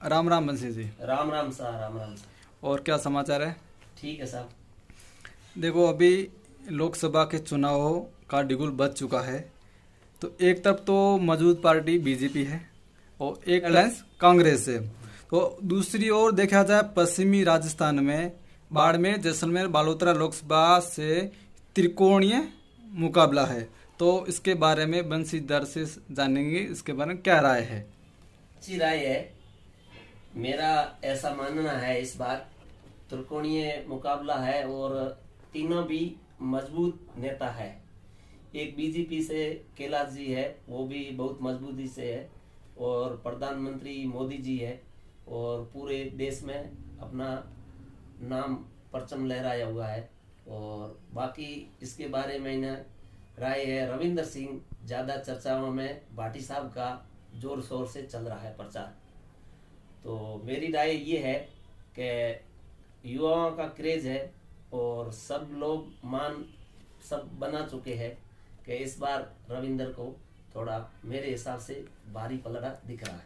राम राम बंसी जी। राम राम साहब, राम राम साहब। और क्या समाचार है? ठीक है साहब। देखो, अभी लोकसभा के चुनाव का बिगुल बज चुका है। तो एक तरफ तो मौजूद पार्टी बीजेपी है और एक अलायंस कांग्रेस है। तो दूसरी ओर देखा जाए पश्चिमी राजस्थान में बाड़मेर, जैसलमेर, बालोतरा लोकसभा से त्रिकोणीय मुकाबला है। तो इसके बारे में बंसीधर से जानेंगे, इसके बारे में क्या राय है? अच्छी राय है। मेरा ऐसा मानना है इस बार त्रिकोणीय मुकाबला है और तीनों भी मजबूत नेता है। एक बीजेपी से कैलाश जी है, वो भी बहुत मजबूती से है, और प्रधानमंत्री मोदी जी है, और पूरे देश में अपना नाम परचम लहराया हुआ है। और बाकी इसके बारे में इन्हें राय है, रविंदर सिंह ज़्यादा चर्चाओं में, भाटी साहब का जोर शोर से चल रहा है प्रचार। तो मेरी राय ये है कि युवाओं का क्रेज है और सब लोग सब बना चुके हैं कि इस बार रविंदर को थोड़ा मेरे हिसाब से भारी पलड़ा दिख रहा है।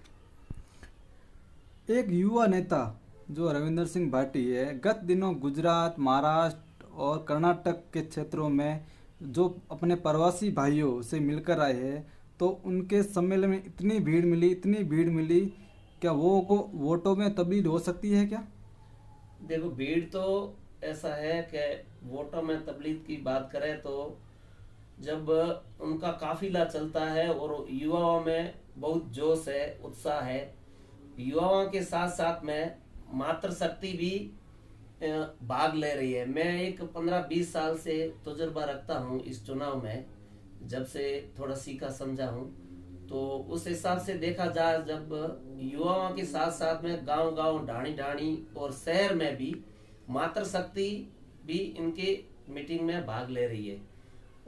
एक युवा नेता जो रविंदर सिंह भाटी है, गत दिनों गुजरात, महाराष्ट्र और कर्नाटक के क्षेत्रों में जो अपने प्रवासी भाइयों से मिलकर आए हैं, तो उनके सम्मेलन में इतनी भीड़ मिली, क्या वो को वोटों में तब्दील हो सकती है क्या? देखो, भीड़ तो ऐसा है कि वोटों में तबलीग की बात करें तो जब उनका काफिला चलता है और युवाओं में बहुत जोश है, उत्साह है, युवाओं के साथ साथ में मातृशक्ति भी भाग ले रही है। मैं एक 15-20 साल से तजुर्बा रखता हूँ इस चुनाव में, जब से थोड़ा सीखा समझा हूँ। तो उस हिसाब से देखा जाए, जब युवाओं के साथ साथ में गांव गांव, ढाणी ढाणी और शहर में भी मातृशक्ति भी इनके मीटिंग में भाग ले रही है।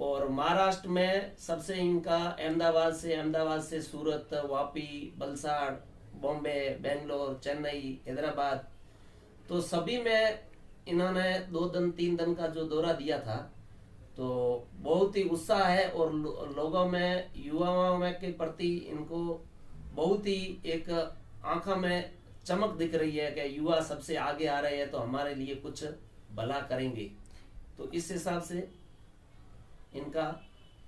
और महाराष्ट्र में सबसे इनका अहमदाबाद से सूरत, वापी, वलसाड़, बॉम्बे, बेंगलोर, चेन्नई, हैदराबाद, तो सभी में इन्होंने 2 दिन 3 दिन का जो दौरा दिया था। तो बहुत ही उत्साह है और लोगों में, युवाओं में के प्रति इनको बहुत ही एक आंखों में चमक दिख रही है कि युवा सबसे आगे आ रहे हैं तो हमारे लिए कुछ भला करेंगे। तो इस हिसाब से इनका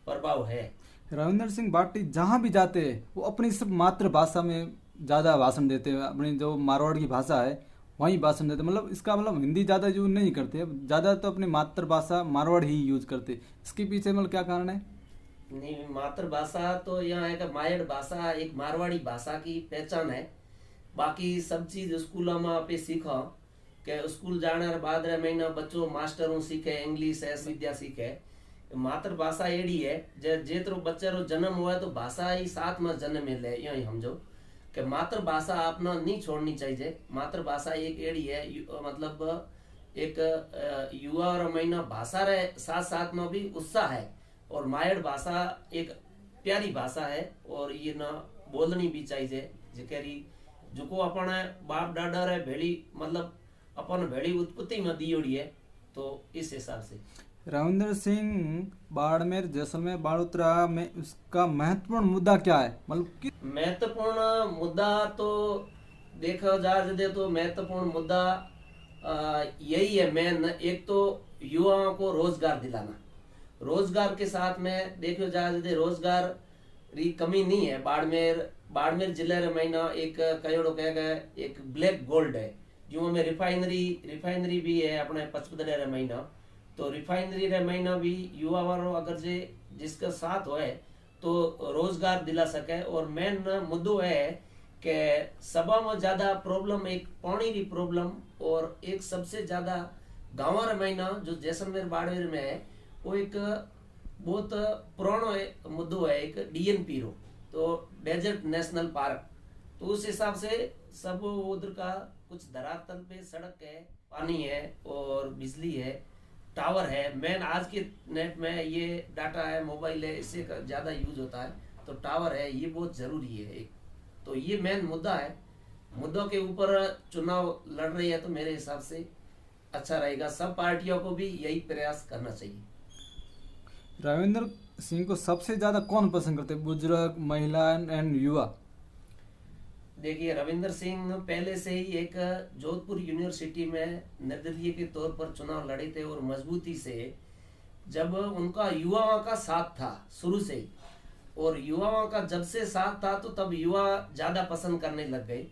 प्रभाव है। रविंदर सिंह भाटी जहाँ भी जाते हैं वो अपनी सब मातृभाषा में ज़्यादा भाषण देते हैं। अपनी जो मारवाड़ की भाषा है वहीं भाषण देते हैं। मतलब इसका मतलब हिंदी ज़्यादा यूज नहीं करते, ज़्यादा तो अपनी मातृभाषा मारवाड़ ही यूज करते। इसके पीछे मतलब क्या कारण है? नहीं, मातृभाषा तो यहाँ एक मायड़ भाषा, एक मारवाड़ी भाषा की पहचान है। बाकी सब चीज स्कूलों में आप सीखो के स्कूल जाने के बाद रे महीना बच्चों मास्टरों सीखे, इंग्लिश है, विद्या सीखे। मातृभाषा एड़ी है जेतरो बच्चे रो जन्म हुआ तो भाषा ही साथ में जन्म मिले, यही समझो कि मातृभाषा आपने नहीं छोड़नी चाहिए। मातृभाषा एक एड़ी है, मतलब एक युवा और महीना भाषा रे साथ साथ में भी उत्साह है। और मायड़ भाषा एक प्यारी भाषा है और ये ना बोलनी भी चाहिए। जेकरी जो अपन बाप दादा रे भेड़ी, मतलब अपन भेड़ी उत्पत्ति में दियोड़ी है। तो इस हिसाब से रविंदर सिंह बाड़मेर, जैसलमेर, बालोतरा में उसका महत्वपूर्ण मुद्दा क्या है? मतलब महत्वपूर्ण मुद्दा तो देखा जाए तो महत्वपूर्ण मुद्दा यही है। मेन एक तो युवाओं को रोजगार दिलाना। रोजगार के साथ में देखो जाए रोजगार री कमी नहीं है। बाड़मेर जिले रे महीना एक कयोड़ो कह गए, एक ब्लैक गोल्ड है जो में रिफाइनरी भी है अपने पचपदरे रे महीना। तो रिफाइनरी रे महीना भी युवा वालों अगर जे जिसका साथ होए तो रोजगार दिला सके। और मेन मुद्दो है कि सभा में ज्यादा प्रॉब्लम एक पानी की प्रॉब्लम, और एक सबसे ज्यादा गाँव रे महीना जो जैसलमेर बाड़मेर में है, वो एक बहुत पुरानो मुद्दो है, एक डीएनपी रो, तो डेजर्ट नेशनल पार्क। तो उस हिसाब से सब उधर का कुछ धरातल पे सड़क है, पानी है और बिजली है, टावर है। मेन आज के नेट में ये डाटा है, मोबाइल है, इससे ज्यादा यूज होता है। तो टावर है, ये बहुत जरूरी है एक। तो ये मेन मुद्दा है। मुद्दों के ऊपर चुनाव लड़ रही है तो मेरे हिसाब से अच्छा रहेगा। सब पार्टियों को भी यही प्रयास करना चाहिए। रविंदर सिंह को सबसे ज्यादा कौन पसंद करते हैं? बुजुर्ग, महिला एंड युवा? देखिए, रविंदर सिंह पहले से ही एक जोधपुर यूनिवर्सिटी में निर्दलीय के तौर पर चुनाव लड़े थे और मजबूती से, जब उनका युवाओं का साथ था शुरू से ही, और युवाओं का जब से साथ था तो तब युवा ज्यादा पसंद करने लग गए।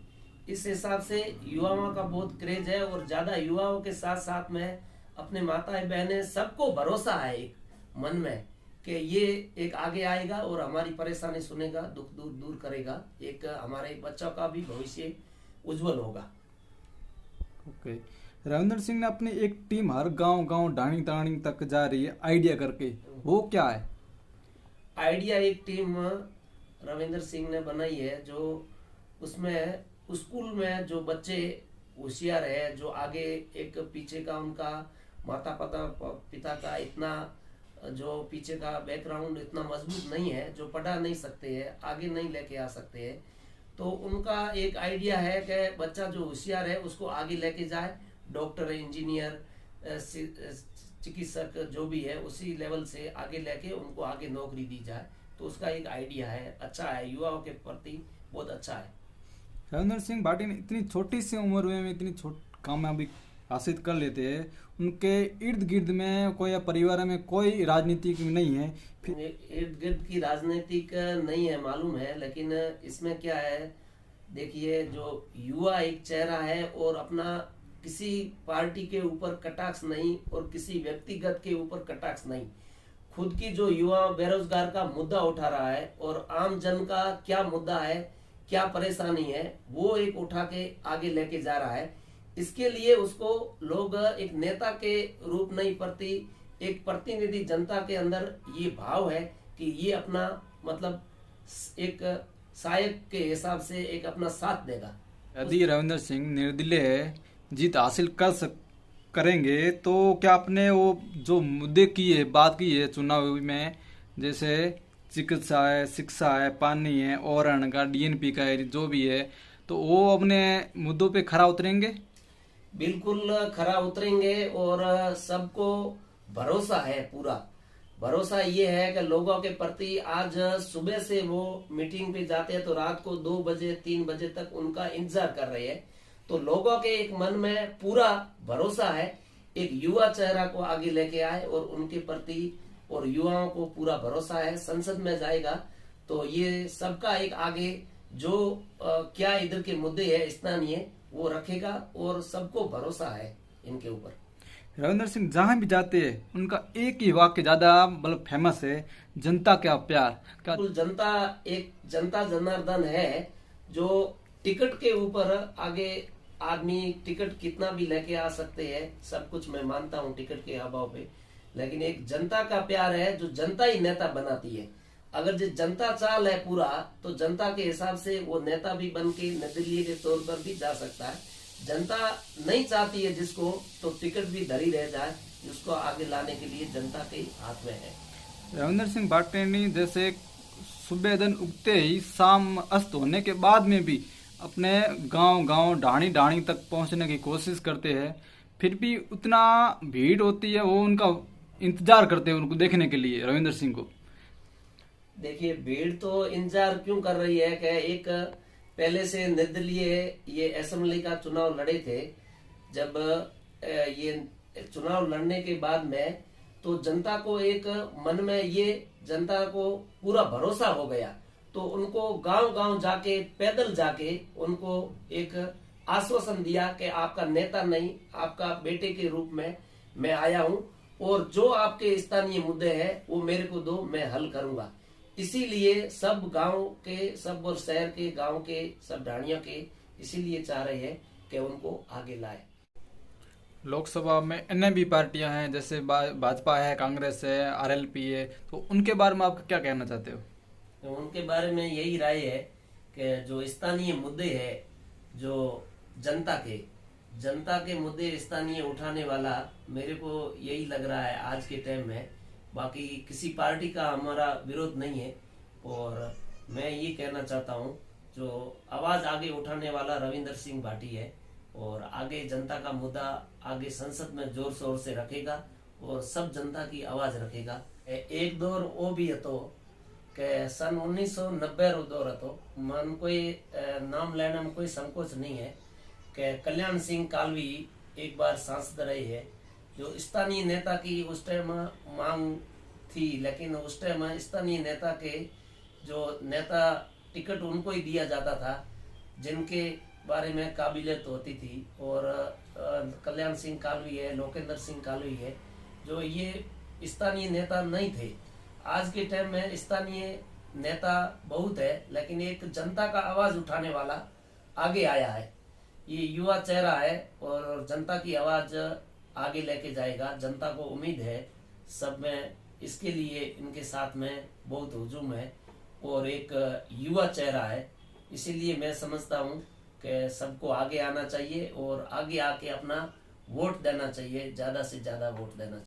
इस हिसाब से युवाओं का बहुत क्रेज है और ज्यादा युवाओं के साथ साथ में अपने माता बहनें सबको भरोसा है एक मन में कि ये एक आगे आएगा और हमारी परेशानी सुनेगा, दुख दूर दूर करेगा, एक हमारे बच्चों का भी भविष्य उज्जवल होगा। ओके। रविंदर सिंह ने अपनी एक टीम हर गांव गांव डाणी डाणी तक जा रही है आइडिया करके, वो क्या है? आइडिया एक टीम रविंदर सिंह ने बनाई है, जो उसमें स्कूल में जो बच्चे होशियार है, जो आगे एक पीछे का उनका माता पिता का इतना जो पीछे का बैकग्राउंड इतना मजबूत नहीं है, जो पढ़ा नहीं सकते हैं, आगे नहीं लेके आ सकते हैं, तो उनका एक आइडिया है कि बच्चा जो होशियार है उसको आगे लेके जाए, डॉक्टर, इंजीनियर, चिकित्सक जो भी है उसी लेवल से आगे लेके उनको आगे नौकरी दी जाए। तो उसका एक आइडिया है, अच्छा है, युवाओं के प्रति बहुत अच्छा है। रविंदर सिंह भाटी ने इतनी छोटी सी उम्र में इतनी कामयाबी हासिल कर लेते हैं, उनके इर्द गिर्द में कोई या परिवार में कोई राजनीतिक नहीं है, फिर इर्द गिर्द की राजनीतिक नहीं है मालूम है, लेकिन इसमें क्या है, देखिए, जो युवा एक चेहरा है और अपना किसी पार्टी के ऊपर कटाक्ष नहीं और किसी व्यक्तिगत के ऊपर कटाक्ष नहीं, खुद की जो युवा बेरोजगार का मुद्दा उठा रहा है और आम जन का क्या मुद्दा है, क्या परेशानी है, वो एक उठा के आगे लेके जा रहा है। इसके लिए उसको लोग एक नेता के रूप नहीं प्रति एक प्रतिनिधि जनता के अंदर ये भाव है कि ये अपना मतलब एक सहायक के हिसाब से एक अपना साथ देगा। यदि रविंदर सिंह निर्दलीय जीत हासिल करेंगे तो क्या अपने वो जो मुद्दे की है बात की है चुनाव में, जैसे चिकित्सा है, शिक्षा है, पानी है, ओरण का, डीएनपी का है, जो भी है, तो वो अपने मुद्दों पे खरा उतरेंगे? बिल्कुल खरा उतरेंगे और सबको भरोसा है, पूरा भरोसा ये है कि लोगों के प्रति आज सुबह से वो मीटिंग पे जाते हैं तो रात को 2 बजे 3 बजे तक उनका इंतजार कर रहे हैं। तो लोगों के एक मन में पूरा भरोसा है, एक युवा चेहरा को आगे लेके आए और उनके प्रति और युवाओं को पूरा भरोसा है, संसद में जाएगा तो ये सबका एक आगे जो क्या इधर के मुद्दे है स्थानीय वो रखेगा और सबको भरोसा है इनके ऊपर। रविंदर सिंह जहां भी जाते हैं उनका एक ही वाक्य ज्यादा मतलब फेमस है, जनता क्या प्यार का। जनता एक जनता जनार्दन है, जो टिकट के ऊपर आगे आदमी टिकट कितना भी लेके आ सकते हैं, सब कुछ मैं मानता हूँ टिकट के अभाव पे, लेकिन एक जनता का प्यार है जो जनता ही नेता बनाती है। अगर जो जनता चाल है पूरा, तो जनता के हिसाब से वो नेता भी बन के निर्दलीय के तौर पर भी जा सकता है। जनता नहीं चाहती है जिसको, तो टिकट भी धरी रह जाए, जिसको आगे लाने के लिए जनता के हाथ में है। रविंदर सिंह भाटी जैसे सुबह दिन उगते ही शाम अस्त होने के बाद में भी अपने गांव गांव ढाणी ढाणी तक पहुंचने की कोशिश करते हैं, फिर भी उतना भीड़ होती है, वो उनका इंतजार करते हैं उनको देखने के लिए रविंदर सिंह को। देखिए, भीड़ तो इंतजार क्यों कर रही है कि एक पहले से निर्दलीय ये असेंबली का चुनाव लड़े थे, जब ये चुनाव लड़ने के बाद में तो जनता को एक मन में ये जनता को पूरा भरोसा हो गया, तो उनको गांव गांव जाके पैदल जाके उनको एक आश्वासन दिया कि आपका नेता नहीं, आपका बेटे के रूप में मैं आया हूं और जो आपके स्थानीय मुद्दे हैं वो मेरे को दो, मैं हल करूंगा। इसीलिए सब गांव के, सब और शहर के, गांव के, सब ढाणियों के इसीलिए चाह रहे हैं कि उनको आगे लाए। लोकसभा में अन्य भी पार्टियां हैं, जैसे भाजपा है, कांग्रेस है, आरएलपी है, तो उनके बारे में आप क्या कहना चाहते हो? तो उनके बारे में यही राय है कि जो स्थानीय मुद्दे है, जो जनता के मुद्दे स्थानीय उठाने वाला, मेरे को यही लग रहा है आज के टाइम में। बाकी किसी पार्टी का हमारा विरोध नहीं है और मैं ये कहना चाहता हूँ, जो आवाज आगे उठाने वाला रविंदर सिंह भाटी है और आगे जनता का मुद्दा आगे संसद में जोर शोर से रखेगा और सब जनता की आवाज रखेगा। एक दौर वो भी है तो कि सन 1990 रो दौर तो मन कोई नाम लेने में कोई संकोच नहीं है कि कल्याण सिंह कालवी एक बार सांसद रहे हैं, जो स्थानीय नेता की उस टाइम मांग थी, लेकिन उस टाइम स्थानीय नेता के जो नेता टिकट उनको ही दिया जाता था जिनके बारे में काबिलियत होती थी। और कल्याण सिंह कालवी है, लोकेंद्र सिंह कालवी है, जो ये स्थानीय नेता नहीं थे। आज के टाइम में स्थानीय नेता बहुत है, लेकिन एक जनता का आवाज उठाने वाला आगे आया है। ये युवा चेहरा है और जनता की आवाज आगे लेके जाएगा। जनता को उम्मीद है सब में, इसके लिए इनके साथ में बहुत हुजूम है और एक युवा चेहरा है। इसीलिए मैं समझता हूँ कि सबको आगे आना चाहिए और आगे आके अपना वोट देना चाहिए, ज्यादा से ज्यादा वोट देना चाहिए।